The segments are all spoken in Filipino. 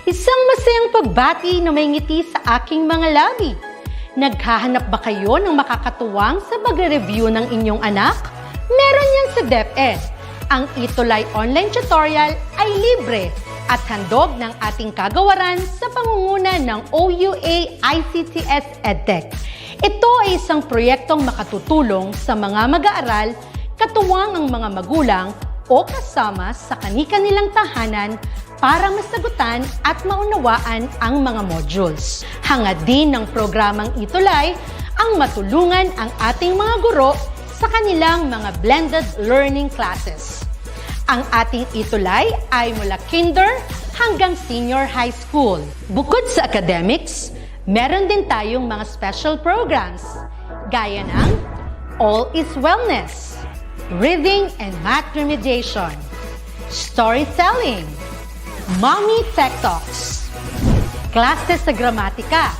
Isang masayang pagbati na may ngiti sa aking mga labi. Naghahanap ba kayo ng makakatuwang sa pagre-review ng inyong anak? Meron yan sa DepEd. Ang ETUlay online tutorial ay libre at handog ng ating kagawaran sa pangunguna ng OUA ICTS EdTech. Ito ay isang proyektong makatutulong sa mga mag-aaral, katuwang ang mga magulang o kasama sa kani-kanilang tahanan para masagutan at maunawaan ang mga modules. Hangad din ng programang ETUlay ang matulungan ang ating mga guro sa kanilang mga blended learning classes. Ang ating ETUlay ay mula kinder hanggang senior high school. Bukod sa academics, meron din tayong mga special programs gaya ng All is Wellness, Reading and Math Remediation, Storytelling, Mommy Tech Talks, Classes sa Gramatika,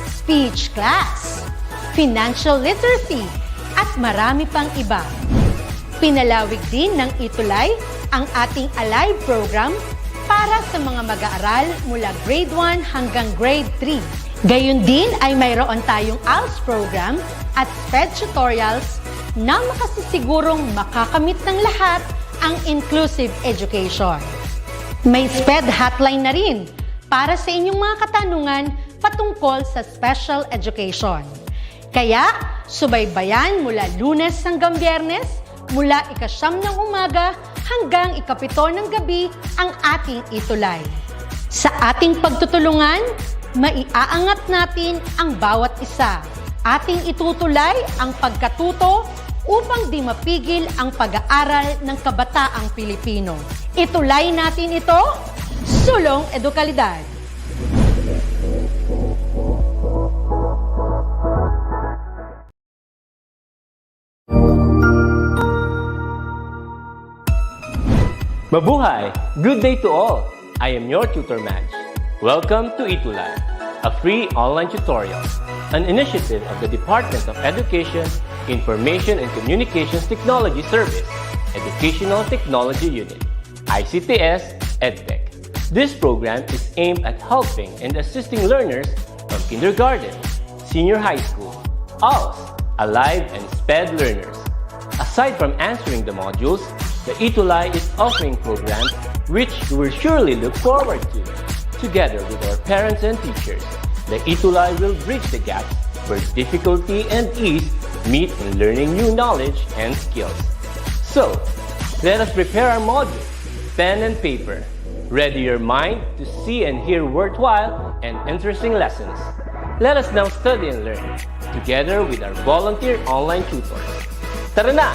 Speech Class, Financial Literacy, at marami pang iba. Pinalawig din ng ETUlay ang ating Alive program para sa mga mag-aaral mula grade 1 hanggang grade 3. Gayun din ay mayroon tayong ALS program at SPED tutorials na makasisigurong makakamit ng lahat ang inclusive education. May SPED hotline na rin para sa inyong mga katanungan patungkol sa special education. Kaya, subaybayan mula Lunes hanggang Biyernes, mula 9:00 ng umaga hanggang 7:00 ng gabi ang ating ETUlay. Sa ating pagtutulungan, maiaangat natin ang bawat isa. Ating itutulay ang pagkatuto upang di mapigil ang pag-aaral ng kabataang Pilipino. Itulay natin ito, sulong edukalidad. Mabuhay! Good day to all! I am your tutor Madge. Welcome to ETUlay, a free online tutorial, an initiative of the Department of Education, Information and Communications Technology Service, Educational Technology Unit, ICTS EdTech. This program is aimed at helping and assisting learners from kindergarten, senior high school, ALS, Alive, and SPED learners. Aside from answering the modules, the ETUlay is offering programs which you will surely look forward to. Together with our parents and teachers, the ETUlay will bridge the gaps where difficulty and ease meet in learning new knowledge and skills. So, let us prepare our modules, pen and paper. Ready your mind to see and hear worthwhile and interesting lessons. Let us now study and learn, together with our volunteer online tutors. Tara na!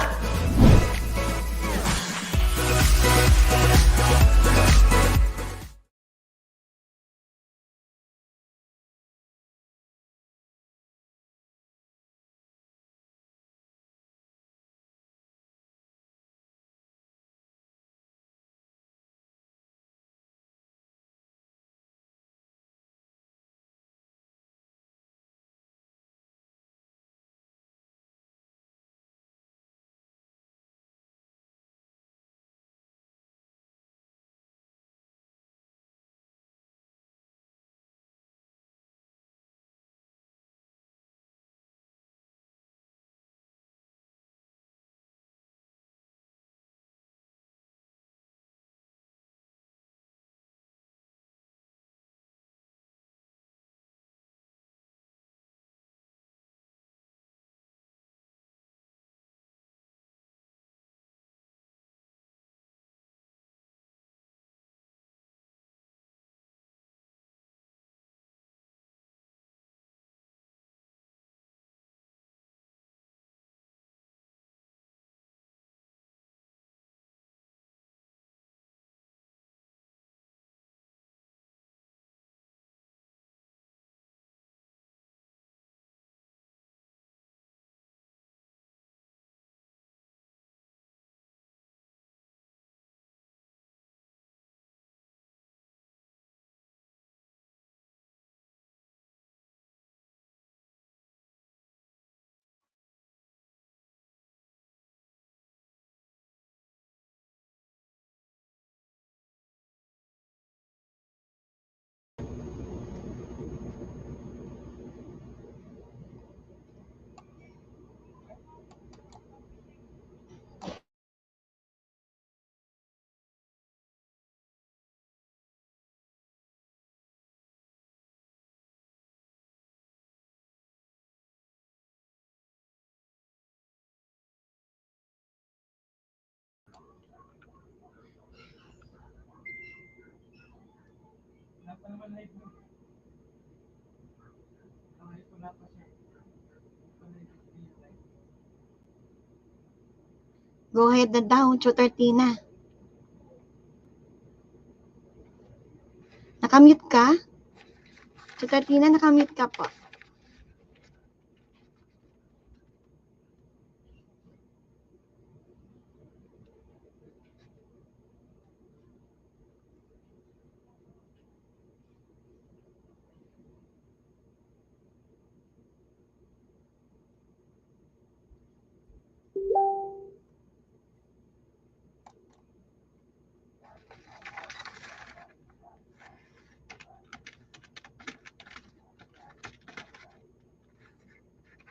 Go ahead na daw, Tutor Tina. Nakamute ka? Tutor Tina, nakamute ka po.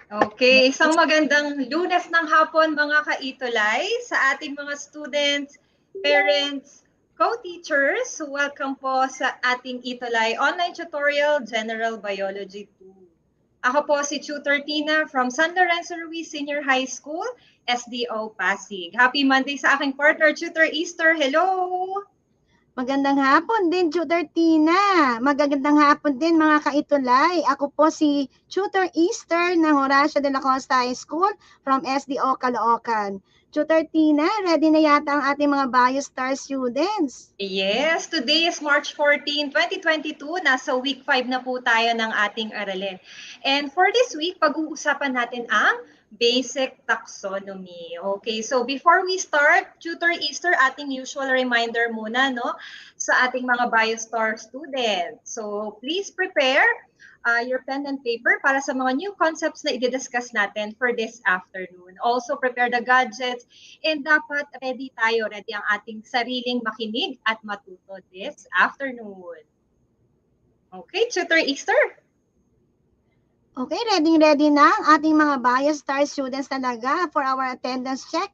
Okay, isang magandang Lunes ng hapon mga ka-ETUlay sa ating mga students, parents, co-teachers. Welcome po sa ating ETUlay online tutorial General Biology 2. Ako po si Tutor Tina from San Lorenzo Ruiz Senior High School, SDO Pasig. Happy Monday sa aking partner, Tutor Easter. Hello! Magandang hapon din, Tutor Tina. Magandang hapon din, mga ka-ETUlay. Ako po si Tutor Easter ng Horacio de la Costa High School from SDO Caloocan. Tutor Tina, ready na yata ang ating mga BioStar students? Yes, today is March 14, 2022. Nasa week 5 na po tayo ng ating aralin. And for this week, pag-uusapan natin ang basic taxonomy. Okay, so before we start, Tutor Easter, ating usual reminder muna, no, sa ating mga BioStar students. So please prepare your pen and paper para sa mga new concepts na i-discuss natin for this afternoon. Also, prepare the gadgets and dapat ready ang ating sariling makinig at matuto this afternoon. Okay, Tutor Easter? Okay, ready na ang ating mga BioStar students talaga for our attendance check.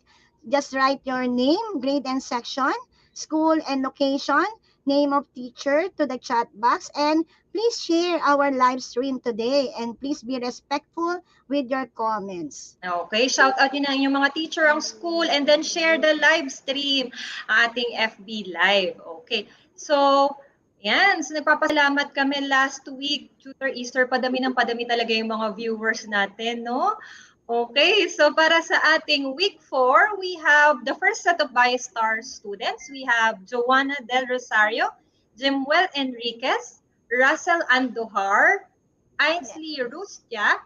Just write your name, grade and section, school and location, name of teacher to the chat box, and please share our live stream today and please be respectful with your comments. Okay, shout out yun ang inyong mga teacher, ang school, and then share the live stream, ating FB Live. Okay, so yan, so nagpapasalamat kami last week, Tutor Easter, padami talaga yung mga viewers natin, no? Okay, so para sa ating week 4, we have the first set of BioStar students. We have Joanna Del Rosario, Jimwell Enriquez, Russell Andujar, Ainsley Rustia,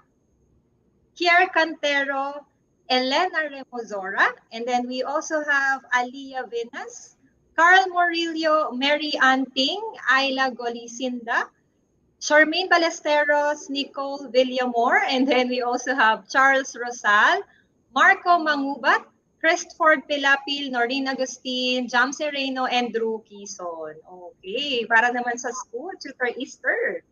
Kier Cantero, Elena Remozora, and then we also have Aliyah Venas, Carl Morillo, Mary Anting, Ayla Golicinda, Charmaine Ballesteros, Nicole Villamor, and then we also have Charles Rosal, Marco Mangubat, Christopher Pilapil, Noreen Agustin, Jamse Reyno, and Drew Quezon. Okay, para naman sa school, Tutor Easter.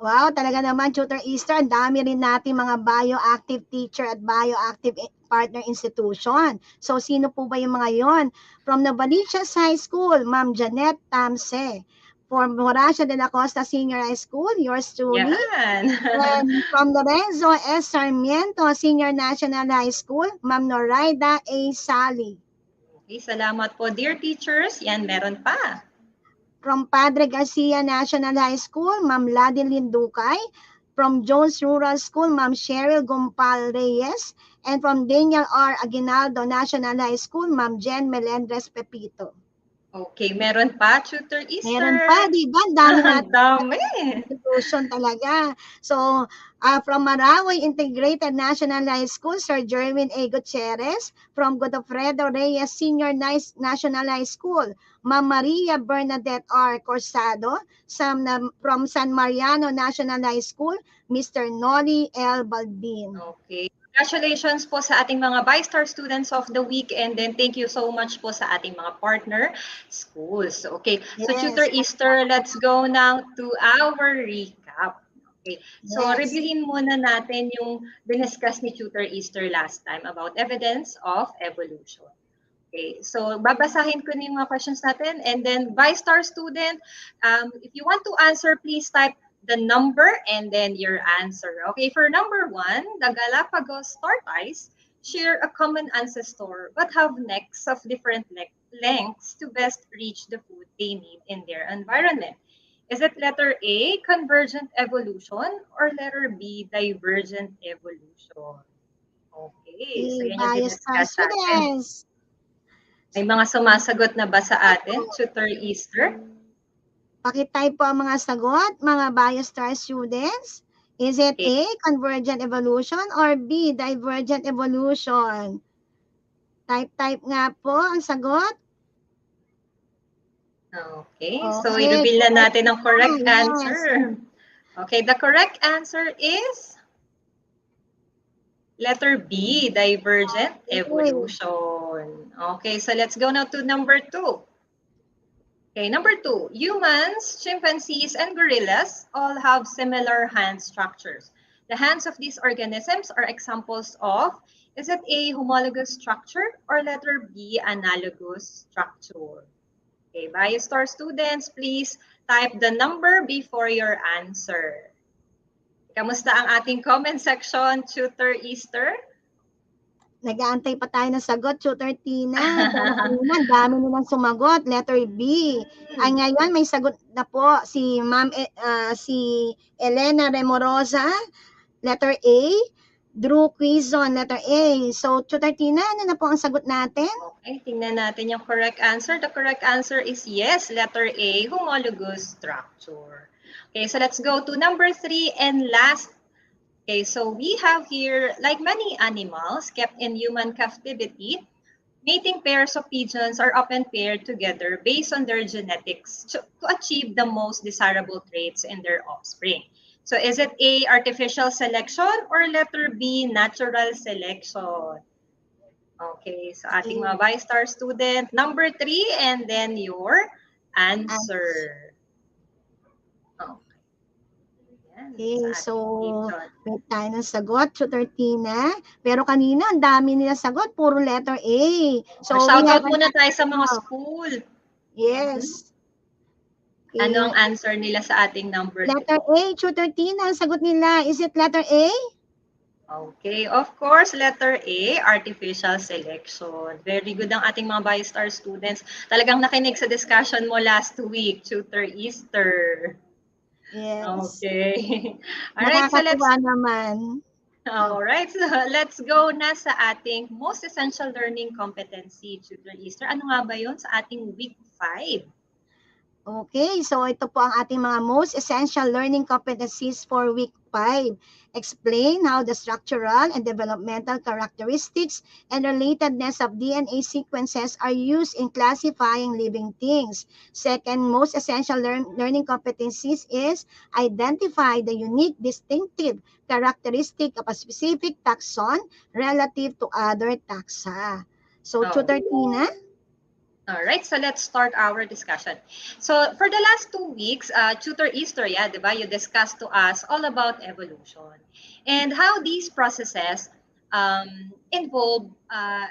Wow, talaga naman, Tutor Easter, ang dami rin natin mga bioactive teacher at bioactive partner institution. So, sino po ba yung mga yon? From Novaliches High School, Ma'am Janet Tamse. From Horacio de la Costa Senior High School, yours truly. Yan. And from Lorenzo S. Sarmiento Senior National High School, Ma'am Noraida A. Sally. Okay, salamat po, dear teachers. Yan, meron pa. From Padre Garcia National High School, Ma'am Ladilyn Ducay. From Jones Rural School, Ma'am Cheryl Gumpal Reyes. And from Daniel R. Aguinaldo National High School, Ma'am Jen Melendres Pepito. Okay, meron pa, Tutor Easter. Meron pa, di ba? Dami natin. Dami. Institution talaga. So, from Marawi Integrated National High School, Sir Jerwin A. Gutierrez. From Godofredo Reyes Senior National High School, Ma'am Maria Bernadette R. Corsado. From San Mariano National High School, Mr. Noli L. Balbin. Okay. Congratulations po sa ating mga BioStar students of the week, and then thank you so much po sa ating mga partner schools. Okay, so Yes. Tutor Easter, let's go now to our recap. Okay, so Yes. reviewin muna natin yung diniscuss ni Tutor Easter last time about evidence of evolution. Okay, so babasahin ko na yung mga questions natin, and then BioStar student, if you want to answer, please type the number and then your answer. Okay, for number 1, the Galapagos tortoise share a common ancestor but have necks of different lengths to best reach the food they need in their environment. Is it letter A, convergent evolution, or letter B, divergent evolution? Okay, so yan yung Bias our diniscuss natin. students. May mga sumasagot na ba sa atin, Tutor Easter? Pakitype po ang mga sagot, mga bias star students. Is it A, convergent evolution, or B, divergent evolution? Type nga po ang sagot. Okay, Okay, so i-reveal na natin ang correct yes. answer. Okay, the correct answer is letter B, divergent evolution. Okay, so let's go now to number 2. Okay, number 2, humans, chimpanzees, and gorillas all have similar hand structures. The hands of these organisms are examples of, is it A, homologous structure, or letter B, analogous structure? Okay, BioStar students, please type the number before your answer. Kamusta ang ating comment section, Tutor Easter? Nag-aantay pa tayo ng sagot, Tutor Tina. Ang dami nilang sumagot, letter B. Ay ngayon may sagot na po si Ma'am si Elena Remorosa, letter A. Drew Quizon, letter A. So, Tutor Tina, ano na po ang sagot natin? Okay, tingnan natin yung correct answer. The correct answer is yes, letter A, homologous structure. Okay, so let's go to number 3 and last. Okay, so we have here, like many animals kept in human captivity, mating pairs of pigeons are often paired together based on their genetics to achieve the most desirable traits in their offspring. So is it A, artificial selection, or letter B, natural selection? Okay, so ating mga BioStar student, number 3, and then your answer. Okay, so may tayo ng sagot, Tutor Tina. Pero kanina, ang dami nila sagot, puro letter A. So, shout out muna tayo sa mga school. Yes. Okay. Ano ang answer nila sa ating number 2? Letter A, Tutor Tina, ang sagot nila. Is it letter A? Okay, of course, letter A, artificial selection. Very good ang ating mga BioStar students. Talagang nakinig sa discussion mo last week, Tutor Easter. Yes. Okay. Alright, so let's go na sa ating most essential learning competency, Tutor Easter. Ano nga ba yun sa ating week 5? Okay, so ito po ang ating mga most essential learning competencies for week 5. Explain how the structural and developmental characteristics and relatedness of DNA sequences are used in classifying living things. Second most essential learning competencies is identify the unique, distinctive characteristic of a specific taxon relative to other taxa. So, Tutor Tina? All right, so let's start our discussion. So for the last 2 weeks, Tutor Easter, diba, you discussed to us all about evolution and how these processes involve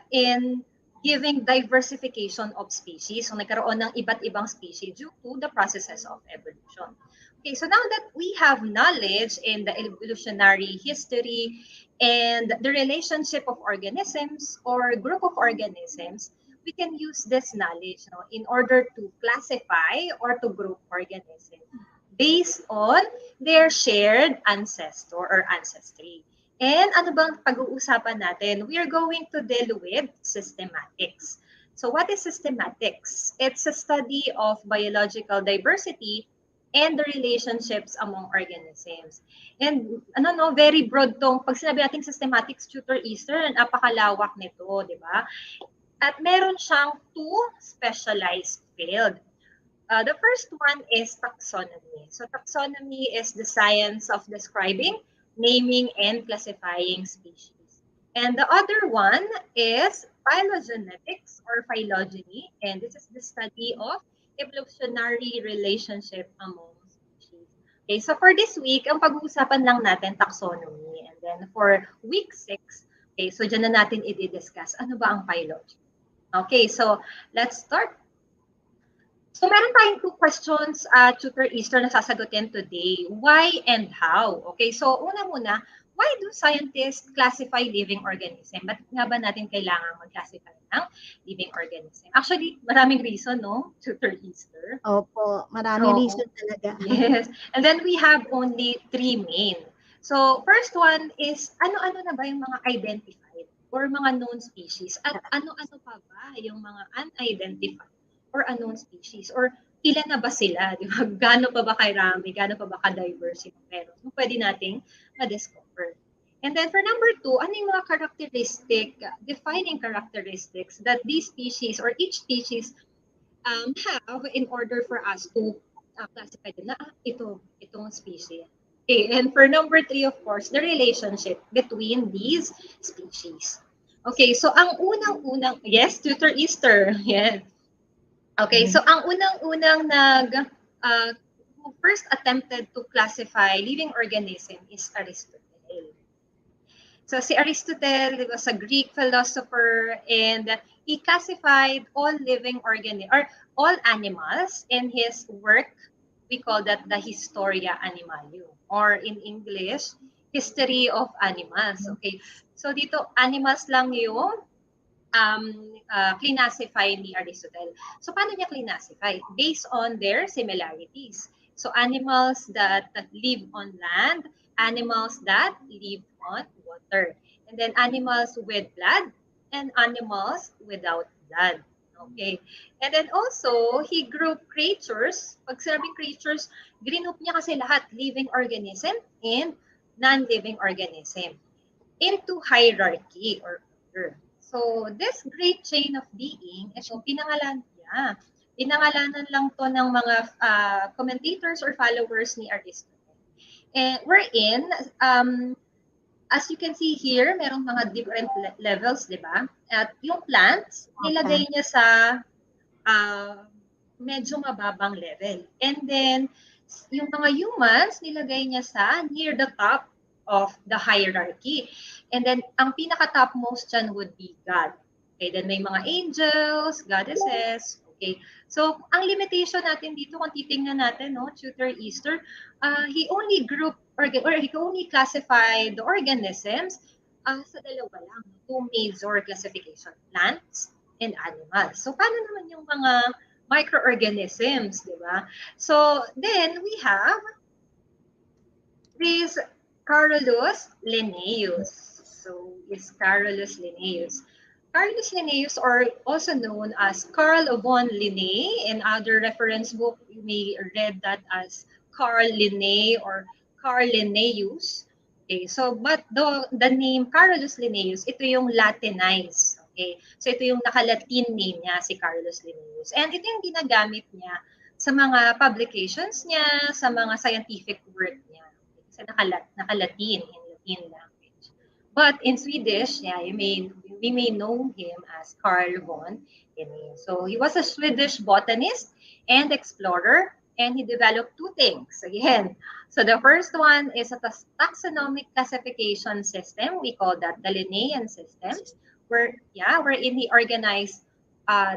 in giving diversification of species. So nagkaroon ng iba't ibang species due to the processes of evolution. Okay, so now that we have knowledge in the evolutionary history and the relationship of organisms or group of organisms, we can use this knowledge in order to classify or to group organisms based on their shared ancestor or ancestry. And ano bang pag-uusapan natin? We are going to deal with systematics. So what is systematics? It's a study of biological diversity and the relationships among organisms. And very broad tong, pag sinabi natin systematics, Tutor Easter, napakalawak nito, di ba? At meron siyang 2 specialized field. The first one is taxonomy. So taxonomy is the science of describing, naming, and classifying species. And the other one is phylogenetics or phylogeny. And this is the study of evolutionary relationship among species. Okay, so for this week, ang pag-uusapan lang natin taxonomy. And then for week 6, okay, so dyan na natin i-discuss ano ba ang phylogeny. Okay, so let's start. So meron tayong 2 questions, Tutor Easter, na sasagutin today. Why and how? Okay, so una muna, why do scientists classify living organism? Ba't nga ba natin kailangan mag-classify ng living organism? Actually, maraming reason, no? Tutor Easter. Opo, marami Oo. reason talaga. Yes. And then we have only 3 main. So, first one is, ano-ano na ba yung mga identified or mga known species? At ano-ano pa ba yung mga unidentified or unknown species? Or ilan na ba sila? Di ba? Gaano pa ba karami? Gaano pa ba ka-diverse yung meron? So, pwede nating ma-discover. And then for number 2, ano yung mga defining characteristics that these species or each species have in order for us to classify them na itong species. Okay, and for number 3, of course, the relationship between these species. Okay, so ang unang-unang, yes, Tutor Easter, yes. Okay, so ang unang-unang who first attempted to classify living organism is Aristotle. So si Aristotle was a Greek philosopher, and he classified all living or all animals in his work. We call that the Historia Animalium, or in English, History of Animals. Okay, so dito animals lang yung classify ni Aristotle. So paano niya classify? Based on their similarities. So animals that live on land, animals that live on water, and then animals with blood and animals without blood. Okay. And then also, he grouped creatures. Pag sinabing creatures, group niya kasi lahat, living organism and non-living organism, into hierarchy or order. So, this great chain of being, ito, pinangalanan niya. Pinangalanan lang to ng mga commentators or followers ni Aristotle. And wherein, as you can see here, merong mga different levels, di ba? At yung plants, nilagay niya sa medyo mababang level. And then, yung mga humans, nilagay niya sa near the top of the hierarchy. And then, ang pinaka-topmost dyan would be God. Okay, then may mga angels, goddesses. Okay, so ang limitation natin dito, kung titingnan natin, no, Tutor Easter, he only grouped or he only classified the organisms sa dalawa lang, 2 major classification, plants and animals. So, paano naman yung mga microorganisms, di ba? So, then we have this Carolus Linnaeus. So, is Carolus Linnaeus. Carolus Linnaeus, or also known as Carl von Linné, in other reference book, you may read that as Carl Linné or Carl Linnaeus. Okay, so but the name Carolus Linnaeus, ito yung Latinized. Okay, so ito yung naka-Latin name niya, si Carolus Linnaeus. And ito yung ginagamit niya sa mga publications niya, sa mga scientific work niya. Kasi naka-Latin, in Latin language. But in Swedish, yeah, we may know him as Carl von Linné. So he was a Swedish botanist and explorer, and he developed 2 things. Again, so the first one is a taxonomic classification system. We call that the Linnaean system, wherein he organized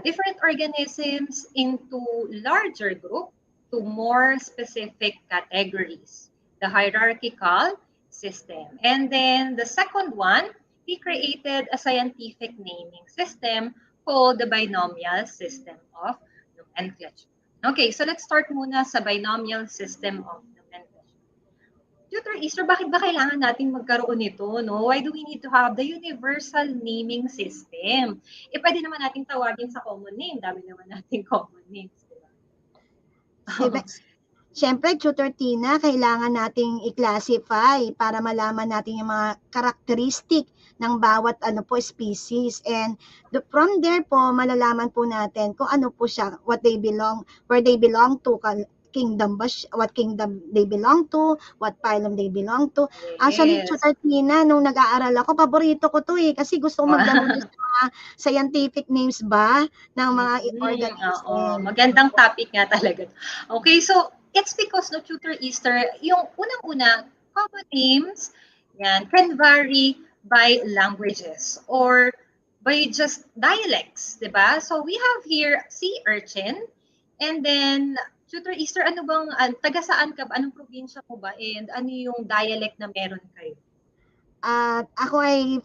different organisms into larger group to more specific categories, the hierarchical system. And then the second one, he created a scientific naming system called the binomial system of nomenclature. Okay, so let's start muna sa binomial system of nomenclature. Tutor Easter, bakit ba kailangan natin magkaroon nito? No? Why do we need to have the universal naming system? Pwede naman natin tawagin sa common name. Dami naman natin common names. Diba? Siyempre, Tutor Tina, kailangan nating i-classify para malaman natin yung mga karakteristik ng bawat species. And from there po, malalaman po natin kung ano po siya, where they belong to, kingdom ba, what kingdom they belong to, what phylum they belong to. Actually, Tutor Tina, nung nag-aaral ako, paborito ko to kasi gusto ko maglaro sa mga scientific names ba ng mga organisms. Magandang topic nga talaga. Okay, so it's because, no, Tutor Easter, yung unang-una, common names yan, can vary by languages or by just dialects, di ba? So we have here sea urchin, and then Tutor Easter, taga saan ka ba? Anong probinsya mo ba? And ano yung dialect na meron kayo? At ako ay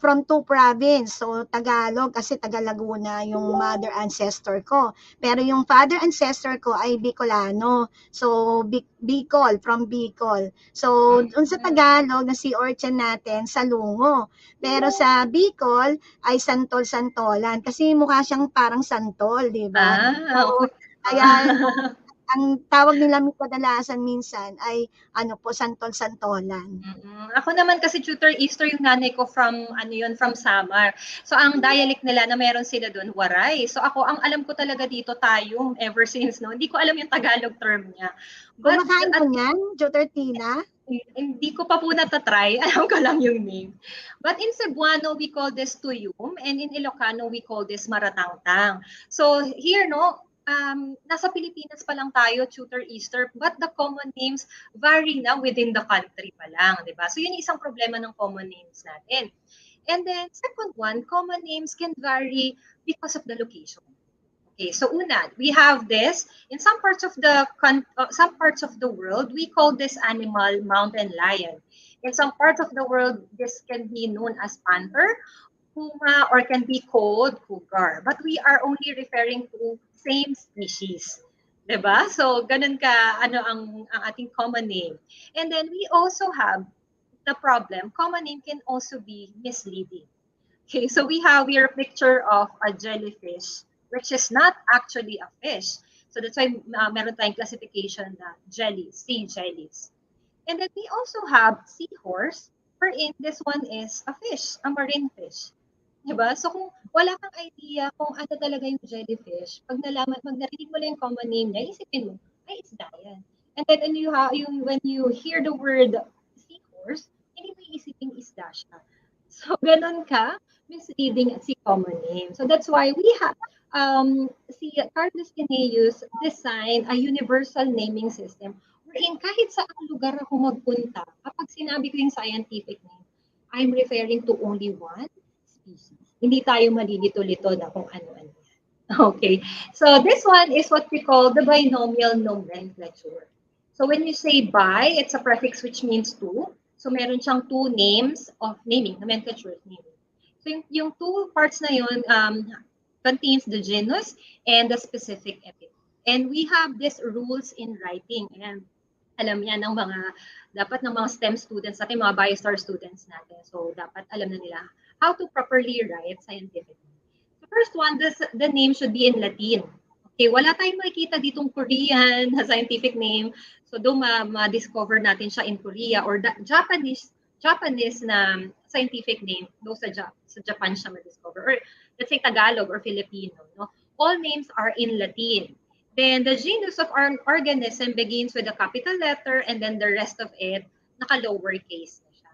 from two province, so Tagalog kasi taga Laguna yung mother ancestor ko. Pero yung father ancestor ko ay Bicolano. So Bicol, from Bicol. So dun sa Tagalog na si Orchan natin, Salungo. Pero sa Bicol ay Santol-Santolan kasi mukha siyang parang santol, di ba? So Okay. kaya ang tawag nila kadalasan minsan ay ano po, Santol-Santolan. Ako naman kasi tutor Easter yung nanay ko from ano yun, from Samar. So ang dialect nila na meron sila doon, Waray. So ako ang alam ko talaga dito tayong ever since no. Hindi ko alam yung Tagalog term niya. But Kumakain ko at niyan, Tutor Tina. hindi ko pa po natatry. Alam ko lang yung name. But in Cebuano, we call this tuyum. And in Ilocano, we call this maratangtang. So here, no, nasa Pilipinas pa lang tayo, Tutor Easter, but the common names vary na within the country pa lang, di ba? So yun yung isang problema ng common names natin. And then, second one, common names can vary because of the location. Okay, so una, we have this in some parts of the world we call this animal mountain lion. In some parts of the world, this can be known as panther, puma, or can be called cougar. But we are only referring to same species. 'Di ba? So ganun ka ano ang ating common name. And then we also have the problem, common name can also be misleading. Okay, so we have here a picture of a jellyfish, which is not actually a fish. So that's why meron tayong classification na jellies, sea jellies. And then we also have seahorse, wherein this one is a fish, a marine fish. Diba? So kung wala kang idea kung ano talaga yung jellyfish, pag narinig mo lang yung common name niya, isipin mo, ay, isda yan. And then when you hear the word seahorse, hindi mo iisipin isda siya. So, ganun ka, misleading si common name. So, that's why we have, si Carlos Linnaeus designed a universal naming system wherein kahit sa lugar ako magpunta, kapag sinabi ko yung scientific name, I'm referring to only one species. Hindi tayo malilito-lito na kung ano-ano. Okay. So, this one is what we call the binomial nomenclature. So, when you say bi, it's a prefix which means two. So, meron siyang two names of naming, nomenclature naming. So, yung two parts na yun contains the genus and the specific epithet. And we have these rules in writing. And alam yan ng dapat ng mga STEM students natin, mga BioStar students natin. So, dapat alam na nila how to properly write scientific. The first one, the name should be in Latin. Okay, wala tayong makikita ditong Korean na scientific name. So doon ma-discover natin siya in Korea or Japanese na scientific name, doon sa Japan siya ma-discover. Or let's say Tagalog or Filipino. No? All names are in Latin. Then the genus of our organism begins with a capital letter and then the rest of it naka-lowercase na siya.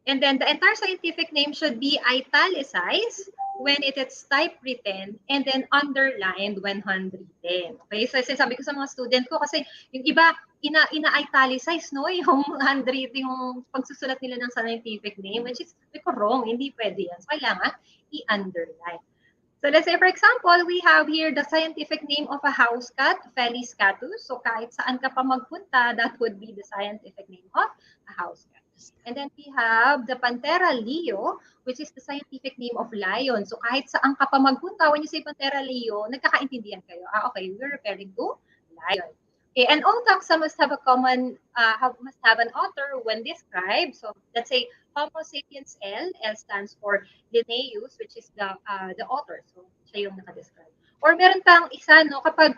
And then the entire scientific name should be italicized when it is typewritten and then underlined when handwritten. Okay, so sinasabi ko sa mga student ko kasi yung iba ina-italicize no yung handwritten, yung pagsusulat nila ng scientific name, which is wrong, hindi pwede yan. So kailangan i-underline. So let's say for example, we have here the scientific name of a house cat, Felis catus. So kahit saan ka pa magpunta, that would be the scientific name of a house cat. And then we have the Panthera leo, which is the scientific name of lion. So kahit saan ka pa magpunta, when you say Panthera leo, nagkakaintindihan kayo. Okay, we're referring to lion. Okay, and all taxa must have must have an author when described. So let's say Homo sapiens L stands for Linnaeus, which is the author. So siya yung nakadescribe. Or meron pang isa, no, kapag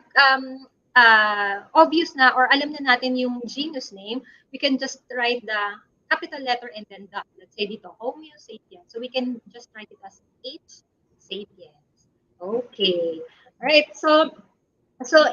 obvious na or alam na natin yung genus name, we can just write the capital letter and then the, let's say dito, Homo sapiens. So we can just write it as H sapiens. Okay. All right. So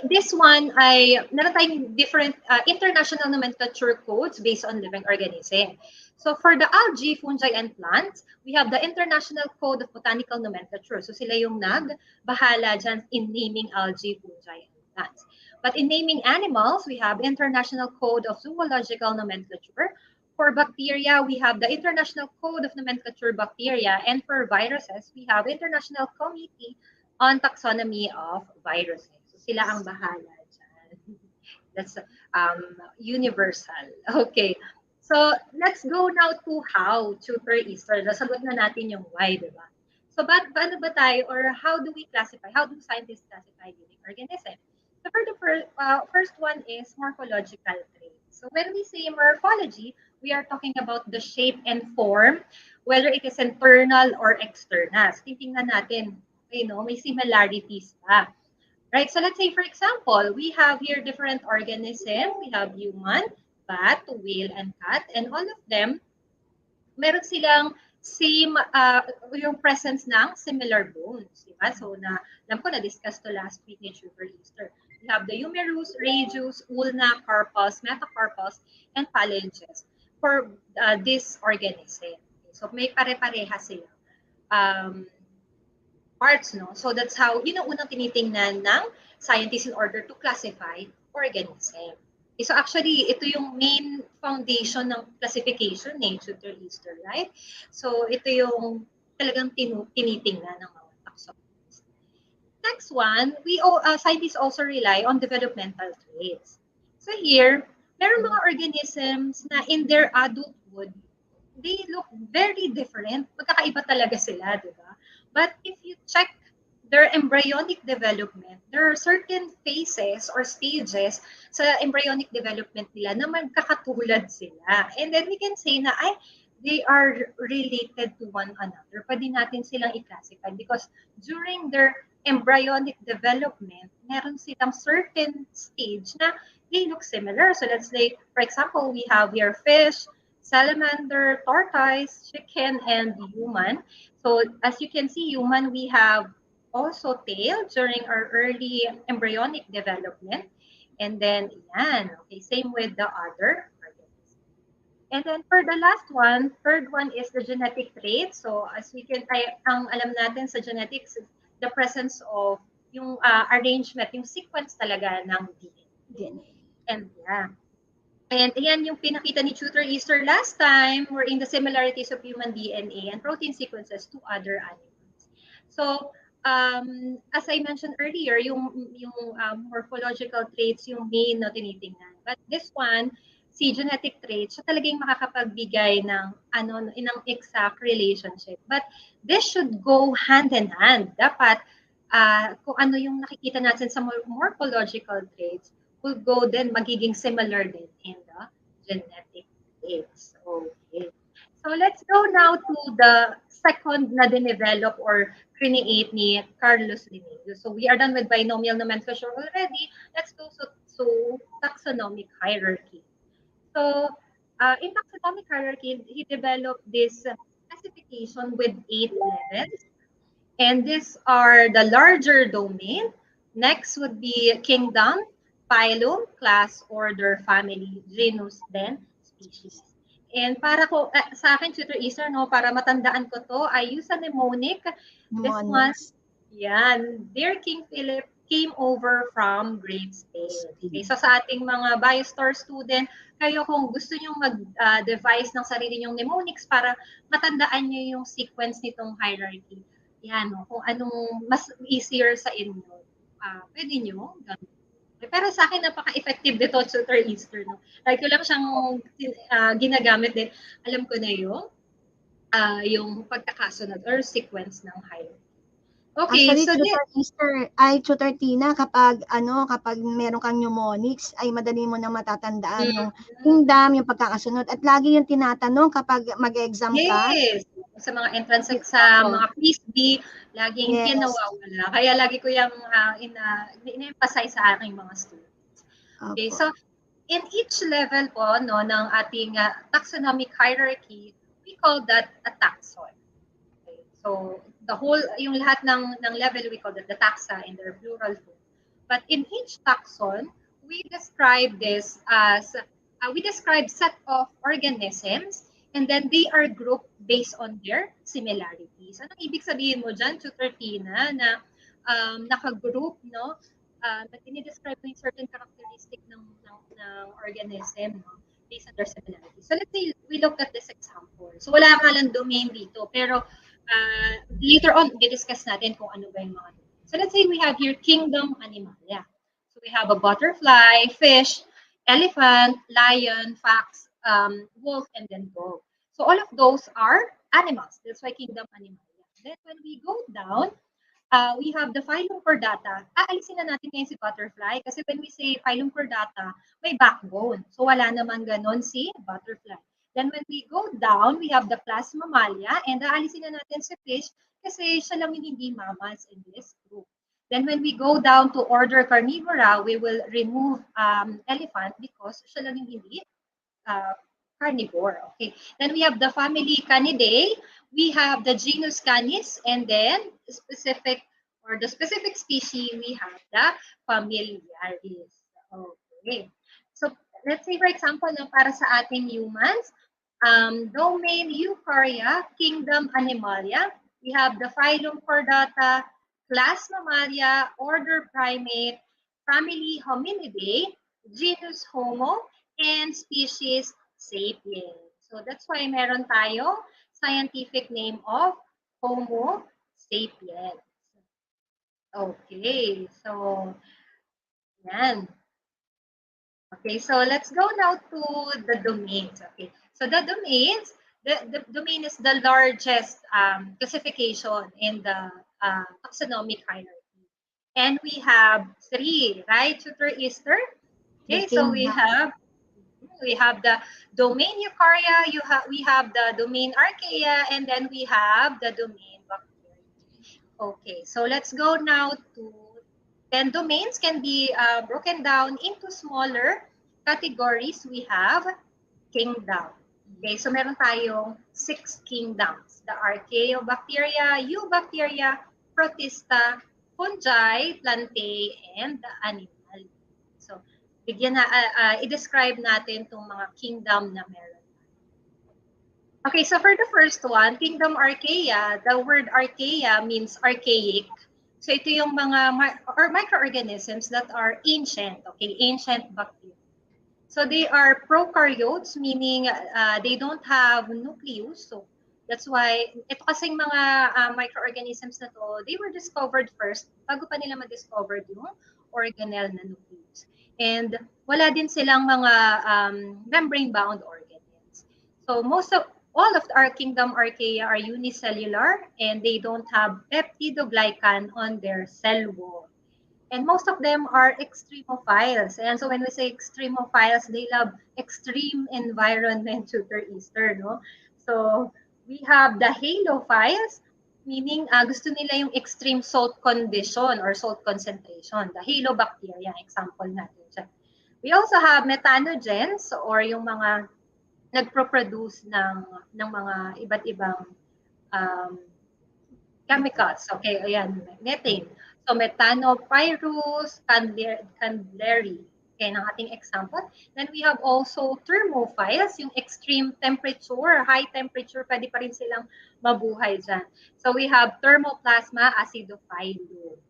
this one ay meron tayong different international nomenclature codes based on living organism. So for the algae, fungi, and plants, we have the International Code of Botanical Nomenclature. So sila yung nagbahala dyan in naming algae, fungi, and plants. But in naming animals, we have International Code of Zoological Nomenclature. For bacteria, we have the International Code of Nomenclature Bacteria. And for viruses, we have International Committee on Taxonomy of Viruses. So sila ang bahala dyan. That's universal. Okay. So, let's go now to how, tutor Easter. Nasagot na natin yung why, di ba? So, paano ba tayo, or how do we classify, how do scientists classify living organisms? So, for the first one is morphological traits. So, when we say morphology, we are talking about the shape and form, whether it is internal or external. So, titingnan natin, may similarities ba? Right? So let's say, for example, we have here different organisms. We have human, bat, whale, and cat. And all of them, meron silang same, yung presence ng similar bones. Diba? So, alam ko, na-discuss to last week ni Tutor Easter. We have the humerus, radius, ulna, carpus, metacarpus, and phalanges for this organism. So, may pare-pareha sila. Parts, no? So that's how, yun ang unang tinitingnan ng scientists in order to classify organism. So actually, ito yung main foundation ng classification ni Tutor Easter, right? So ito yung talagang tinitingnan ng mga taxonomists. Next one, scientists also rely on developmental traits. So here, meron mga organisms na in their adulthood, they look very different. Magkakaiba talaga sila, di ba? But if you check their embryonic development, there are certain phases or stages sa embryonic development nila na magkakatulad sila. And then we can say na, they are related to one another. Pwede natin silang i-classify because during their embryonic development, meron silang certain stage na they look similar. So let's say, for example, we have here fish, salamander, tortoise, chicken, and human. So as you can see, human, we have also tail during our early embryonic development. And then, okay, same with the other organisms. And then for the last one, third one is the genetic trait. So as we can, ang alam natin sa genetics, the presence of yung arrangement, yung sequence talaga ng DNA. And And ayan yung pinakita ni Tutor Easter last time, wherein the similarities of human DNA and protein sequences to other animals. So, as I mentioned earlier, yung morphological traits yung main na tinitingnan. But this one, si genetic traits, siya talagang makakapagbigay ng exact relationship. But this should go hand in hand. Dapat kung ano yung nakikita natin sa morphological traits, will go then magiging similar din in the genetic traits. Okay. So let's go now to the second na dinevelop or create ni Carlos Linneo. So we are done with binomial nomenclature already. Let's go to taxonomic hierarchy. So in taxonomic hierarchy, he developed this classification with 8 levels. And these are the larger domain. Next would be kingdom, phylum, class, order, family, genus, then species. And para ko, sa akin, Tutor Easter, no, para matandaan ko to, I use a mnemonic. This one, dear King Philip came over from grade Spain. Okay, so sa ating mga BioStar student, kayo kung gusto nyo mag-devise ng sarili nyong mnemonics para matandaan nyo yung sequence nitong hierarchy. Yan, no, kung anong mas easier sa inyo, pwede nyo gamitin. Pero sa akin, napaka-effective dito, Tutor Easter. No? Like ko lang siyang ginagamit din. Alam ko na yung pagkakasunod or sequence ng hierarchy. Okay, actually, so Tutor Easter, Tutor Tina, kapag meron kang mnemonics, ay madali mo na matatandaan yung kingdom, yung pagkakasunod. At lagi yung tinatanong kapag mag-exam ka. Yes. Sa mga entrance exam, mga quiz B, laging kinawawala. Kaya lagi ko yung ina-emphasize sa aking mga students. Okay, so in each level po no ng ating taxonomic hierarchy, we call that a taxon. Okay, so the whole, yung lahat ng level, we call that the taxa in their plural form. But in each taxon, we describe this as, we describe set of organisms, and then they are grouped based on their similarities. Anong ibig sabihin mo dyan, Tutor Tina, na naka-group, no? Dinidescribe mo yung certain characteristic ng organism, no? Based on their similarities. So let's say, we look at this example. So wala nga lang domain dito, pero later on, i-discuss natin kung ano ba yung mga domain. So let's say we have here kingdom animalia. So we have a butterfly, fish, elephant, lion, fox, wolf, and then dog. So all of those are animals. That's why kingdom Animalia. Then when we go down, we have the phylum Chordata. Aalisin na natin ngayon si butterfly kasi when we say phylum Chordata, may backbone. So wala naman ganon si butterfly. Then when we go down, we have the class Mammalia, and aalisin na natin si fish kasi siya lang yung hindi mammals in this group. Then when we go down to order Carnivora, we will remove elephant because siya lang yung hindi carnivore. Okay. Then we have the family Canidae. We have the genus Canis, and then the specific species, we have the Familiaris. Okay. So let's say, for example, na para sa ating humans, domain Eukarya, kingdom Animalia. We have the phylum Chordata, class Mammalia, order Primate, family Hominidae, genus Homo, and species Sapiens. So that's why meron tayo scientific name of Homo sapiens. Okay, so yan. Okay, so let's go now to the domains. Okay, so the domains, the domain is the largest classification in the taxonomic hierarchy. And we have 3, right, Tutor Easter? Okay, so we have the domain Eukarya, we have the domain Archaea, and then we have the domain Bacteria. Okay, so let's go now to, then domains can be broken down into smaller categories. We have kingdom. Okay, so meron tayong 6 kingdoms. The Archaeobacteria, Eubacteria, Protista, Fungi, Plantae, and the animal. So, bigyan na, i-describe natin itong mga kingdom na meron. Okay, so for the first one, kingdom Archaea, the word Archaea means archaic. So ito yung mga microorganisms that are ancient, okay, ancient bacteria. So they are prokaryotes, meaning they don't have nucleus. So that's why, ito kasing mga microorganisms na to, they were discovered first, bago pa nila ma-discover yung organelle na nucleus. And wala din silang mga membrane-bound organelles. So all of our kingdom Archaea are unicellular, and they don't have peptidoglycan on their cell wall. And most of them are extremophiles. And so when we say extremophiles, they love extreme environment, Tutor Easter, no? So we have the halophiles, meaning gusto nila yung extreme salt condition or salt concentration. The halobacteria, example natin siya. We also have methanogens, or yung mga nagpro-produce ng mga iba't ibang chemicals. Okay, ayan, methane. So, methanopyrus, candleri. Okay, ng ating example. Then we have also thermophiles, yung extreme temperature, high temperature, pwede pa rin silang mabuhay dyan. So, we have thermoplasma acidophilum.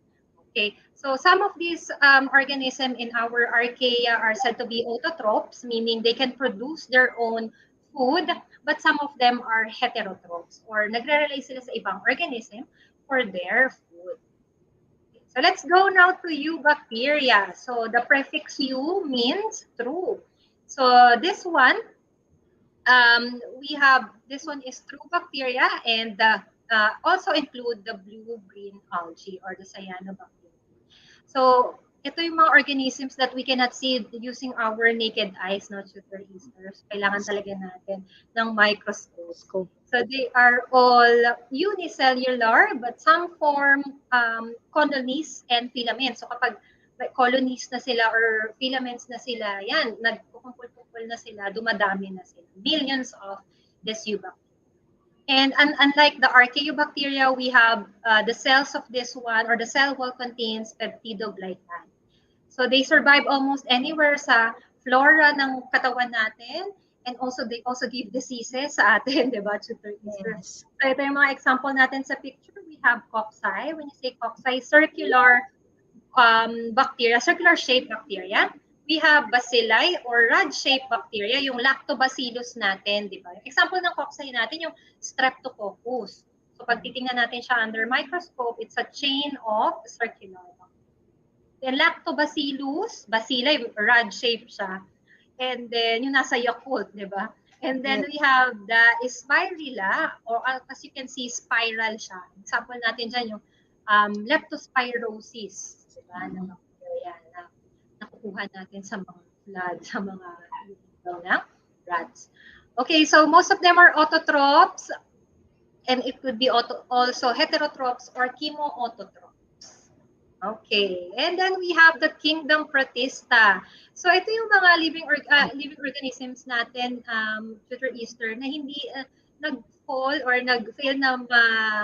Okay, so some of these organisms in our Archaea are said to be autotrophs, meaning they can produce their own food, but some of them are heterotrophs, or nagre-rely sila sa ibang organism for their food. So let's go now to Eubacteria. So the prefix Eu means true. So this one, this one is true bacteria, and also include the blue-green algae or the cyanobacteria. So ito yung mga organisms that we cannot see using our naked eyes, no, Tutor Easter. So, kailangan talaga natin ng microscope. So they are all unicellular, but some form colonies and filaments. So kapag colonies na sila or filaments na sila, yan, nagkukumpul-kumpul na sila, dumadami na sila. Millions of this Eubacteria. And unlike the Archaeobacteria, we have the cells of this one, or the cell wall contains peptidoglycan. So they survive almost anywhere sa flora ng katawan natin, and also they also give diseases sa atin, di ba, Tutor Easter? Yes. So ito yung mga example natin sa picture. We have cocci. When you say cocci, circular bacteria, circular shaped bacteria. We have bacilli or rod-shaped bacteria, yung lactobacillus natin, di ba? Example ng cocci natin, yung streptococcus. So pag titingnan natin siya under microscope, it's a chain of circular bacteria. Then lactobacillus, bacilli, rod-shaped siya. and then yung nasa Yakult, di ba? And then Yes. we have the spirilla, or as you can see, spiral siya. Example natin dyan yung leptospirosis, di ba? Na bacteria na nakukuha natin sa mga blood, sa mga ng rats. Okay, so most of them are autotrophs, and it could be also heterotrophs or chemoautotrophs. Okay, and then we have the kingdom protista. So ito yung mga living organisms natin, Tutor Easter, na hindi nag-fall or nag-fail na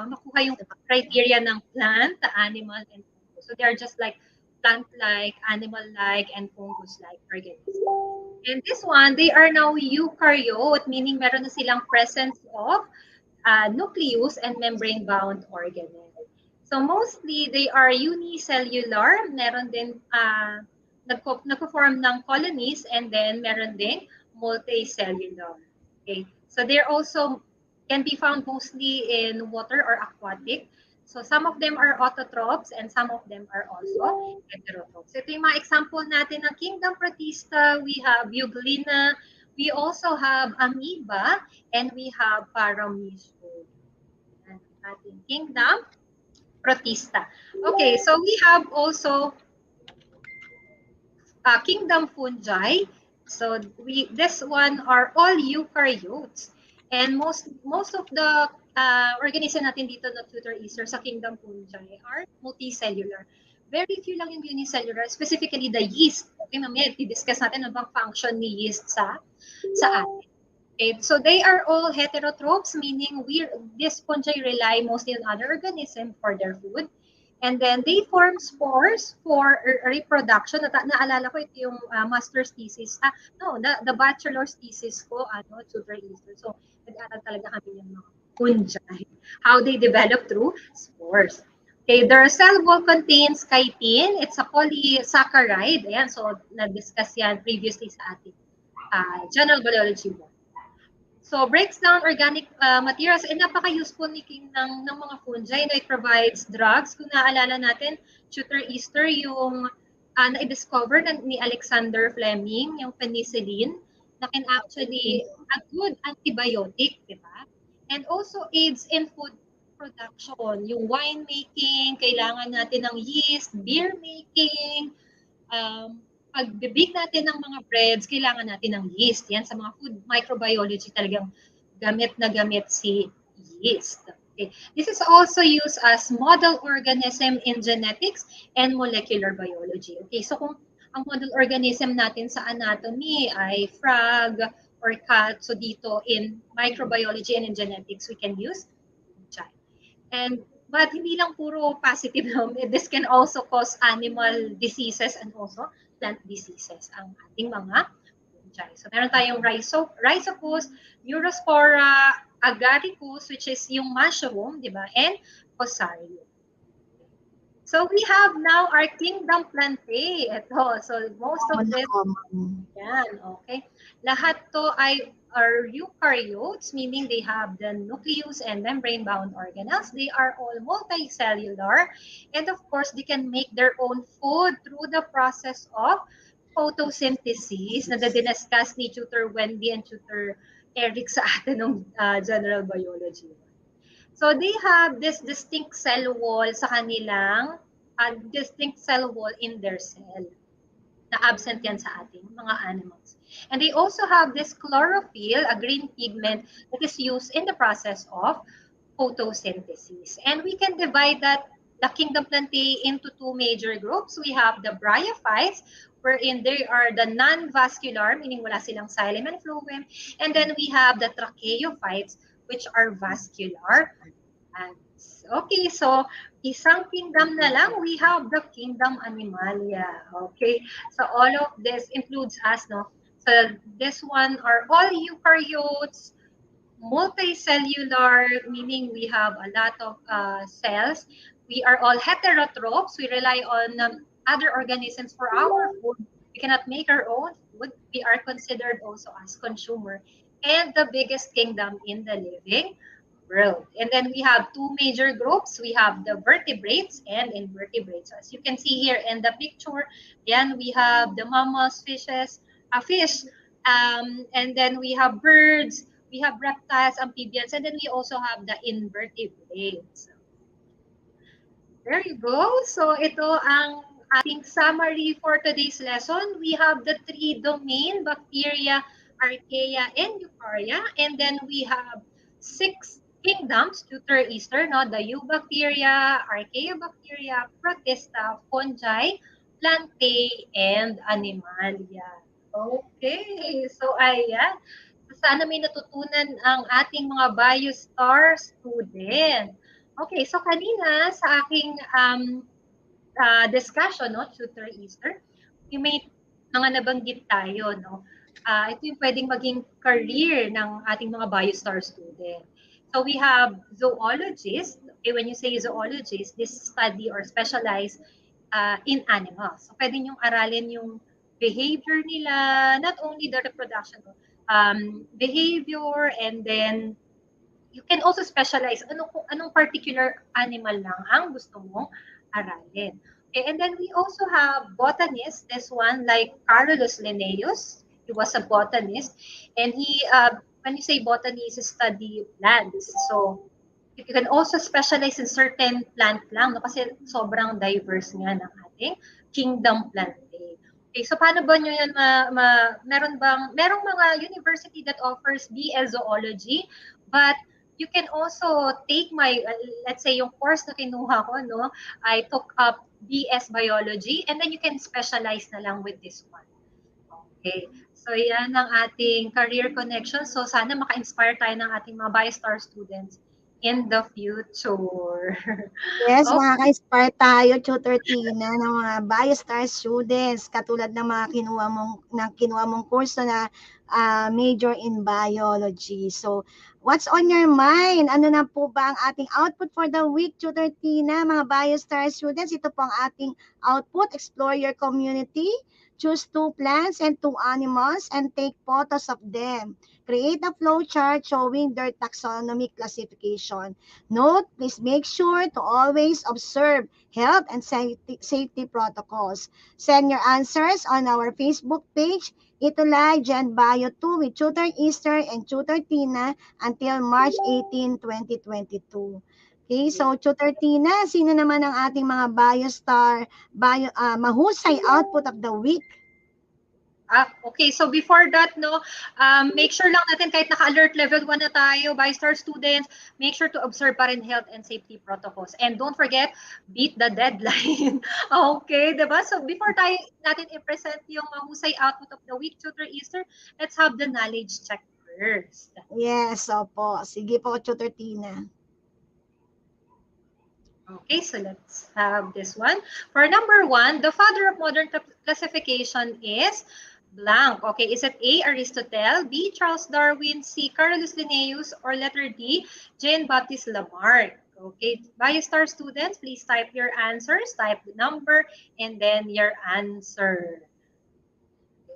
makuha yung criteria ng plant, animal, and fungus. So they are just like plant-like, animal-like, and fungus-like organisms. And this one, they are now eukaryote, meaning meron na silang presence of nucleus and membrane-bound organelle. So mostly, they are unicellular. Meron din nagpo-form ng colonies, and then meron din multicellular. Okay. So they're also can be found mostly in water or aquatic. So some of them are autotrophs and some of them are also heterotrophs. So ito yung mga example natin ng kingdom protista. We have euglena, we also have amoeba, and we have paramecium. Ating kingdom protista. Okay, so we have also kingdom fungi. So this one are all eukaryotes, and most of the organism natin dito na Tutor Easter sa kingdom fungi are multicellular. Very few lang yung unicellular, specifically the yeast. Okay, mamaya i-discuss natin ano bang function ni yeast sa atin. Okay, so they are all heterotrophs, meaning this fungi rely mostly on other organisms for their food. And then they form spores for reproduction. Naalala ko ito yung master's thesis. The bachelor's thesis ko, Tutor Easter. So, nag-aral talaga kami ng mga fungi. How they develop through spores. Okay, their cell wall contains chitin. It's a polysaccharide. Ayan, so na-discuss yan previously sa ating general biology 1. So breaks down organic materials, and napaka-useful ng mga fungi. It provides drugs. Kung naalala natin, Tutor Easter, yung na-discover ni Alexander Fleming, yung penicillin, na can actually a good antibiotic, di ba? And also aids in food production. Yung wine making, kailangan natin ng yeast, beer making, pagbibig natin ng mga breads, kailangan natin ng yeast. Yan sa mga food microbiology talagang gamit na gamit si yeast. Okay. This is also used as model organism in genetics and molecular biology. Okay, so kung ang model organism natin sa anatomy ay frog or cat, so dito in microbiology and in genetics, we can use fungi. But hindi lang puro positive. This can also cause animal diseases and also plant diseases ang ating mga fungi. So meron tayong rhizopus, neurospora, agaricus, which is yung mushroom, di ba? And fusarium. So we have now our kingdom plantae. Ito. So most of this, yan, okay. Lahat to are eukaryotes, meaning they have the nucleus and membrane-bound organelles. They are all multicellular, and of course, they can make their own food through the process of photosynthesis na diniscuss ni Tutor Wendy and Tutor Eric sa atin ng general biology. So they have this distinct cell wall sa kanilang, distinct cell wall in their cell. Na absent yan sa ating mga animals. And they also have this chlorophyll, a green pigment that is used in the process of photosynthesis. And we can divide the kingdom plantae into two major groups. We have the bryophytes, wherein they are the non-vascular, meaning wala silang xylem and phloem. And then we have the tracheophytes, which are vascular. Okay, so isang kingdom na lang, we have the kingdom Animalia. Okay, so all of this includes us, no? So this one are all eukaryotes, multicellular, meaning we have a lot of cells. We are all heterotrophs. We rely on other organisms for our food. We cannot make our own food. We are considered also as consumer. And the biggest kingdom in the living world. And then we have two major groups. We have the vertebrates and invertebrates. So as you can see here in the picture, then we have the mammals, fishes, fish, And then we have birds, we have reptiles, amphibians, and then we also have the invertebrates. There you go. So ito ang ating summary for today's lesson. We have the three domain, bacteria, archaea, and eukarya. And then we have 6 kingdoms, tutor Easter, no? The eubacteria, archaea bacteria, protista, fungi, plantae, and animalia. Okay. So ayan. Sana may natutunan ang ating mga BioStar student. Okay, so kanina sa aking discussion, no, tutor Easter, yung may mga nabanggit tayo, no. Ito yung pwedeng maging career ng ating mga BioStar student. So we have zoologists. Okay, when you say zoologist, this study or specialize in animals. So pwede yung aralin yung behavior nila, not only the reproduction, behavior, and then you can also specialize anong particular animal lang ang gusto mong aralin. Okay, and then we also have botanists, this one like Carolus Linnaeus. He was a botanist, and he when you say botany is a study of plants. So you can also specialize in certain plant lang, no? Kasi sobrang diverse nga ng ating kingdom plantae. Okay, so paano ba nyo yan merong mga university that offers BS Zoology, but you can also take my, let's say, yung course na kinuha ko, no? I took up BS Biology, and then you can specialize na lang with this one. Okay. So, yan ang ating career connection. So, sana maka-inspire tayo ng ating mga BioStar students in the future. Yes, Okay. makaka-inspire tayo, Tutor Tina, ng mga BioStar students, katulad ng mga kinuha mong kurso na major in biology. So, what's on your mind? Ano na po ba ang ating output for the week, Tutor Tina, mga BioStar students? Ito po ang ating output. Explore your community. Choose 2 plants and 2 animals and take photos of them. Create a flowchart showing their taxonomic classification. Note, please make sure to always observe health and safety protocols. Send your answers on our Facebook page, ETUlay Gen Bio 2 with Tutor Easter and Tutor Tina until March 18, 2022. Okay, so Tutor Tina, sino naman ang ating mga BioStar, mahusay output of the week? Okay, so before that, no, make sure lang natin kahit naka-alert level 1 na tayo, BioStar students, make sure to observe pa rin health and safety protocols. And don't forget, beat the deadline. Okay, diba? So before natin i-present yung mahusay output of the week, Tutor Easter, let's have the knowledge check first. Yes, opo. Sige po, Tutor Tina. Okay, so let's have this one. For number 1, the father of modern classification is blank. Okay, is it A, Aristotle, B, Charles Darwin, C, Carolus Linnaeus, or letter D, Jean-Baptiste Lamarck? Okay, BioStar students, please type your answers, type the number, and then your answer.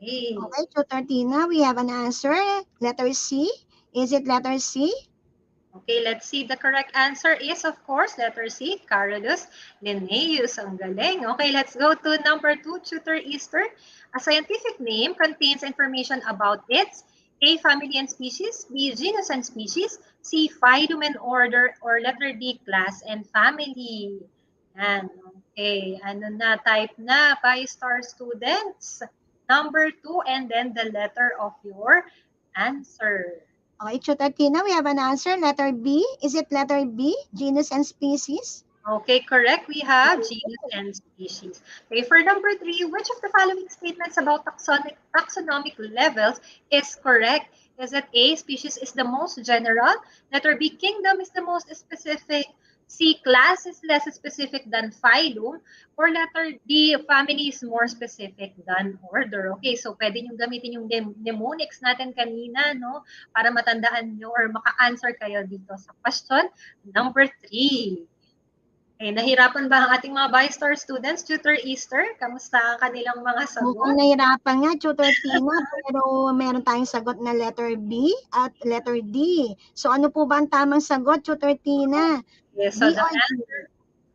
Okay. Okay, Tutor Tina, we have an answer. Letter C. Is it letter C? Okay, let's see. The correct answer is, of course, letter C, Carolus Linnaeus. Ang galing. Okay, let's go to number 2, Tutor Easter. A scientific name contains information about its A, family and species, B, genus and species, C, phylum and order, or letter D, class and family. Yan. Okay, ano na, type na, BioStar students. Number 2, and then the letter of your answer. Okay, Tutor Tina, we have an answer. Letter B. Is it letter B, genus and species? Okay, correct. We have genus and species. Okay, for number 3, which of the following statements about taxonomic levels is correct? Is it A, species is the most general? Letter B, kingdom is the most specific? C, class is less specific than phylum? Or letter D, family is more specific than order? Okay, so pwede nyo gamitin yung mnemonics natin kanina, no? Para matandaan nyo or maka-answer kayo dito sa question number 3. Okay, nahirapan ba ang ating mga BioStar students, Tutor Easter? Kamusta ang kanilang mga sagot? Mukhang nahirapan nga, Tutor Tina, pero meron tayong sagot na letter B at letter D. So ano po ba ang tamang sagot, Tutor Tina? Yes, so B the or D? answer,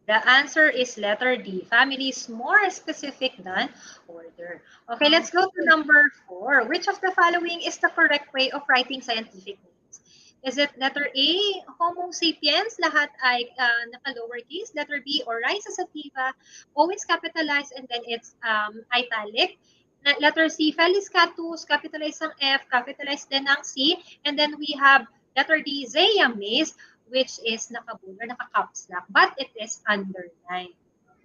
The answer is letter D. Family is more specific than order. Okay, let's go to number 4. Which of the following is the correct way of writing scientific names? Is it letter A, Homo sapiens, lahat ay naka-lowercase. Letter B, or Rhiza sativa, always capitalized and then it's italic. Letter C, Felis catus, capitalized ang F, capitalized din ang C. And then we have letter D, Zea mays, which is naka-bold or naka-caps lock, but it is underlined.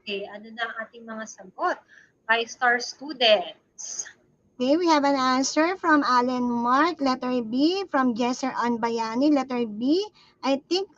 Okay, ano na ang ating mga sagot? 5-star students. Okay, we have an answer from Allen Mark, letter B. From Jesser Anbayani, letter B. I think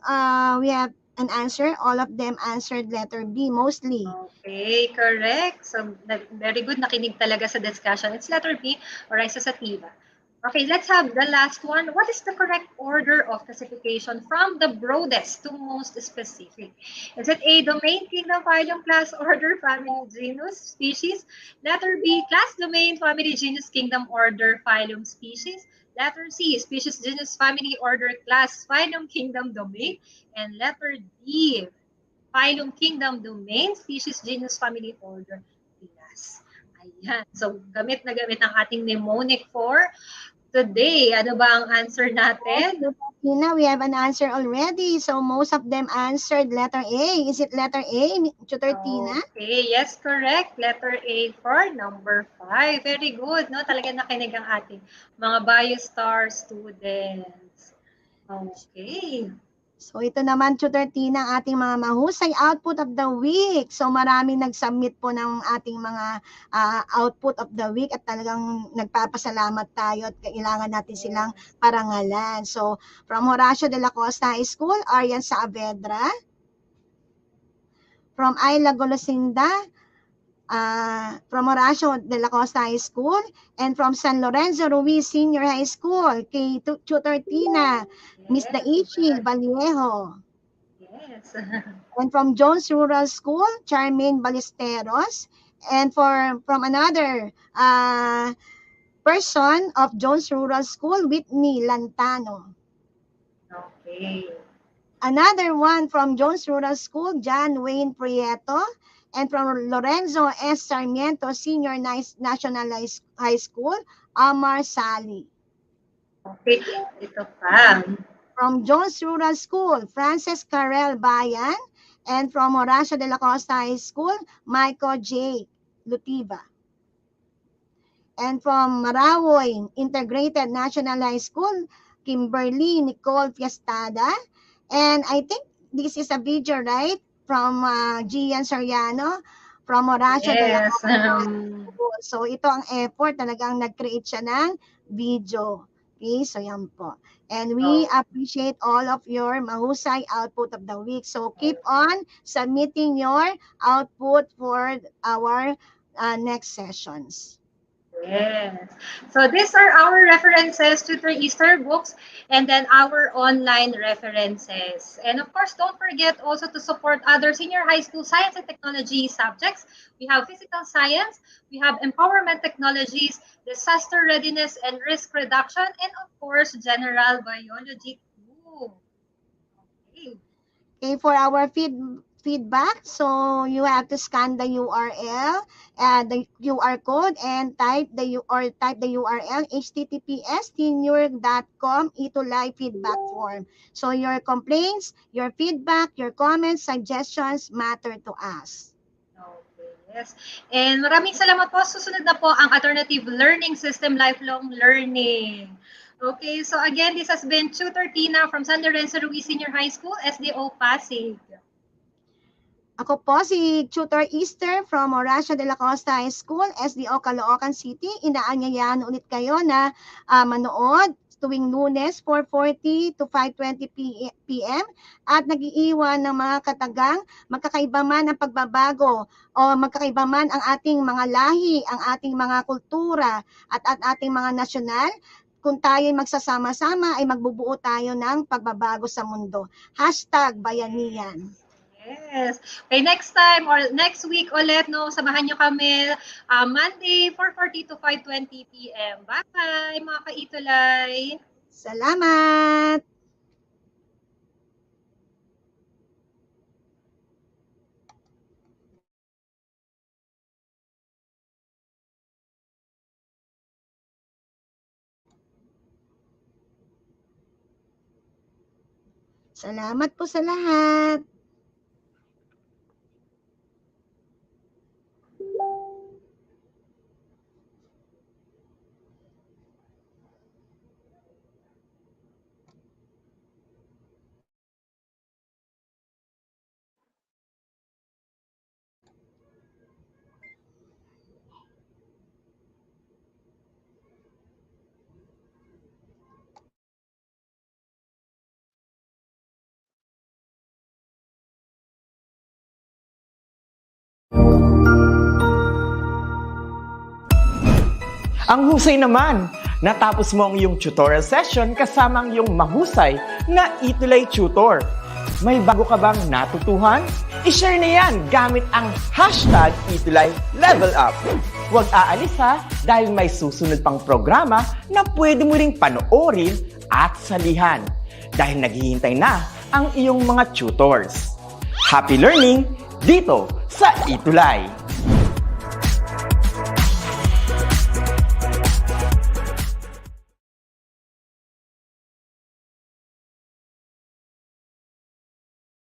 we have an answer. All of them answered letter B, mostly. Okay, correct. So, very good. Nakinig talaga sa discussion. It's letter B, or Rhiza sativa. Okay, let's have the last one. What is the correct order of classification from the broadest to most specific? Is it A, domain, kingdom, phylum, class, order, family, genus, species? Letter B, class, domain, family, genus, kingdom, order, phylum, species? Letter C, species, genus, family, order, class, phylum, kingdom, domain? And letter D, phylum, kingdom, domain, species, genus, family, order, class. Ayan. So, gamit na gamit ang ating mnemonic for today. Ano ba ang answer natin? Tina, we have an answer already. So most of them answered letter A. Is it letter A, Tutor Tina? Okay, yes, correct. Letter A for number 5. Very good, no? Talagang nakinig ang ating mga bio-star students. Okay. So ito naman, Tutor Tina, ang ating mga mahusay output of the week. So maraming nag-submit po ng ating mga output of the week at talagang nagpapasalamat tayo at kailangan natin silang parangalan. So from Horacio de la Costa High School, Arian Saavedra. From Ayla Golosinda, from Horacio de la Costa High School, and from San Lorenzo Ruiz Senior High School, kay Tutor Tina, Miss Daichi Vallejo. Yes. And from Jones Rural School, Charmaine Ballesteros. And from another person of Jones Rural School, Whitney Lantano. Okay. Another one from Jones Rural School, John Wayne Prieto. And from Lorenzo S. Sarmiento Senior National High School, Amar Sali. Okay, ito pa. From Jones Rural School, Frances Carel Bayan. And from Horacio de la Costa High School, Michael J. Lutiva. And from Marawoy Integrated National High School, Kimberly Nicole Fiestada. And I think this is a video, right? From Gian Soriano, from Horacio de la Yes. Costa. So ito ang effort, talagang nag-create siya ng video. Okay, so yan po. And we appreciate all of your mahusay output of the week. So keep on submitting your output for our next sessions. Yes. So these are our references to the Easter books and then our online references. And of course, don't forget also to support other senior high school science and technology subjects. We have physical science, we have empowerment technologies, disaster readiness and risk reduction, and of course, general biology too. Okay. Okay, for our feedback, so you have to scan the URL, the QR code, and type the URL https://tinure.com ETUlay feedback form. So your complaints, your feedback, your comments, suggestions matter to us. Okay, yes. And maraming salamat po. Susunod na po ang Alternative Learning System Lifelong Learning. Okay, so again, this has been Tutor Tina from San Lorenzo Ruiz Senior High School, SDO Pasig. Ako po si Tutor Easter from Horacio de la Costa High School, SDO Caloocan City. Inaanyayahan ulit kayo na manood tuwing Lunes 4:40 to 5:20 p.m. at nag-iiwan ng mga katagang magkakaiba man ang pagbabago o magkakaiba man ang ating mga lahi, ang ating mga kultura at ating mga nasyonal. Kung tayo'y magsasama-sama ay magbubuo tayo ng pagbabago sa mundo. #Bayanihan. Yes. Okay, next time or next week ulit, no, samahan nyo kami Monday, 4:40 to 5:20 p.m. Bye-bye, mga ka-ETUlay. Salamat! Salamat po sa lahat. Ang husay naman! Natapos mo ang iyong tutorial session kasama ang iyong mahusay na ETUlay tutor. May bago ka bang natutuhan? I-share na yan gamit ang hashtag #ETUlayLevelUp. Huwag aalis ha, dahil may susunod pang programa na pwede mo ring panoorin at salihan. Dahil naghihintay na ang iyong mga tutors. Happy learning dito sa ETUlay!